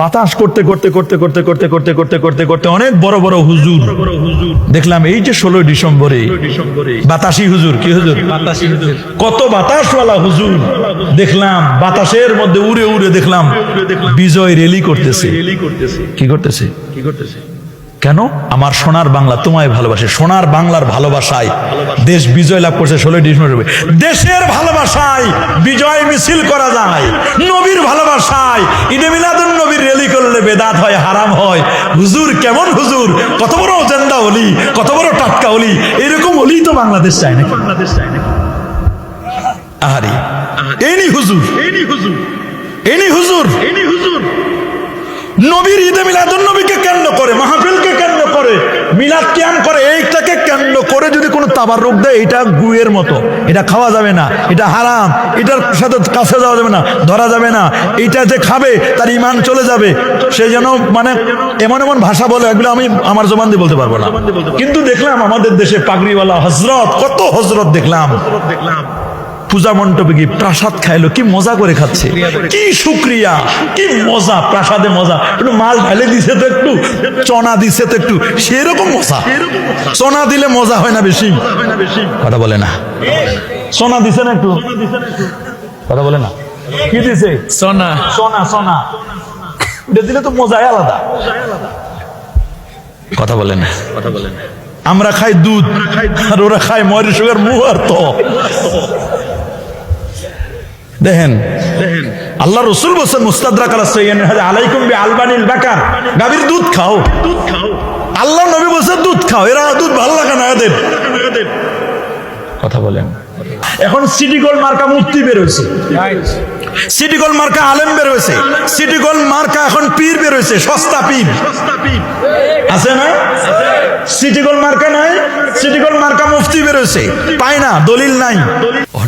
বাতাস করতে করতে করতে করতে করতে করতে করতে করতে করতে অনেক বড় বড় হুজুর দেখলাম। এই যে 16 ডিসেম্বরে বাতাসি হুজুর, কি হুজুর? বাতাসি হুজুর। কত বাতাসওয়ালা হুজুর দেখলাম, বাতাসের মধ্যে উড়ে উড়ে দেখলাম বিজয় র্যালি করতেছে। কি করতেছে? কি করতেছে? কেন? আমার সোনার বাংলা তোমায় ভালোবাসে। সোনার বাংলার ভালোবাসায় দেশ বিজয় লাভ করছে 16 ডিসেম্বর। দেশের ভালোবাসায় বিজয় মিছিল করা যায়, নবীর ভালোবাসায় ঈদে মিলাদুন নবীর র্যালি করলে বেদাত হয়, হারাম হয়। হুজুর কেমন হুজুর? কত বড় জেন্দা ওলি, কত বড় টাটকা ওলি। এরকম ওলি তো বাংলাদেশ চায় না। বাংলাদেশ চায় না। আহারে এনি হুজুর, এনি হুজুর, এনি হুজুর, এনি হুজুর নবীর ঈদে মিলাদুন নবীকে কেন্দ্র করে, মাহফিলকে কেন্দ্র করে, মিলাদ কিয়াম করে, এইটাকে কেন্দ্র করে যদি কোনো তাবাররুক দেয়, এটা গুয়ের মতো, এটা খাওয়া যাবে না, এটা হারাম, এটার সাথে কাছে যাওয়া যাবে না, ধরা যাবে না, এটা যে খাবে তার ঈমান চলে যাবে। সে যেন মানে এমন এমন ভাষা বলে, এগুলো আমি আমার জবান দিয়ে বলতে পারবো না। কিন্তু দেখলাম আমাদের দেশে পাগড়িওয়ালা হজরত, কত হজরত দেখলাম পূজা মণ্ডপে গিয়ে প্রাসাদ খাইলো, কি মজা করে খাচ্ছে, কি শুক্রিয়া, কি মজা। প্রাসাদে মজা, একটু মাছ ঢালে দিছে তো, একটু চনা দিছে তো, একটু সেরকম মজা। চনা দিলে মজা হয় না বেশি? কথা বলে না। সোনা দিছে না একটু? কথা বলে না। কি দিছে? সোনা। সোনা, সোনা এটা দিলে তো মজাই আলাদা। কথা বলে না। কথা বলে না। আমরা খাই দুধ, আর ওরা খায় ময়ূর সুগার মুহার। তো দেখেন, আল্লাহ রসুল বলছেন মুস্তাদরাক আলা সাইয়্যিদিন আলাইকুম বি আলবানিল বাকার, গাভীর দুধ খাও, দুধ খাও। আল্লাহ নবী বলছেন দুধ খাও। এরা দুধ ভালো লাগে না এদের। কথা বলেন। এখন সিটি গোল্ড মার্কা মুফতি বের হয়েছে, সিটি গোল্ড মার্কা আলেম বের হয়েছে, সিটি গোল্ড মার্কা এখন পীর বের হয়েছে, সস্তা পীর। আছে না? সিটি গোল্ড মার্কা নাই, সিটি গোল্ড মার্কা মুফতি বের হয়েছে, পায় না, দলিল নাই।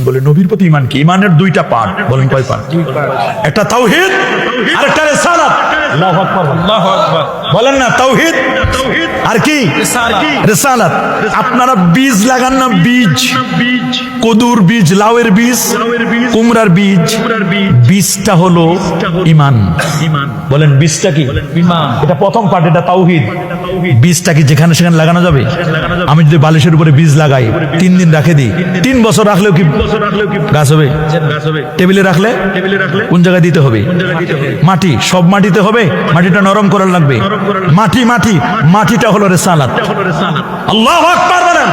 বলে নবীর প্রতি ঈমান কি? ঈমানের দুইটা পার্ট। বলেন কয় পার্ট? একটা তাওহীদ আর একটা রিসালাত। আল্লাহু আকবার, আল্লাহু আকবার। বলেন না তাওহীদ আর কি? রিসালাত। আপনারা বীজ লাগান না, বীজ, কদুর বীজ, লাউয়ের বীজ, কুমড়ার বীজ। বীজটা হলো ঈমান। বলেন বীজটা কি? ঈমান। এটা প্রথম পার্ট, এটা তাওহীদ। বীজটা কি যেখানে সেখানে লাগানো যাবে? আমি যদি বালিশের উপরে বীজ লাগাই, 3 দিন রাখে দিই, 3 বছর রাখলেও কি গাছ হবে? টেবিলে রাখলে কোন জায়গায় দিতে হবে? মাটি। সব মাটিতে হবে, মাটিটা নরম করার লাগবে। মাটি, মাটি, মাটিটা হলো রিসালাত। আল্লাহু আকবার বলেন।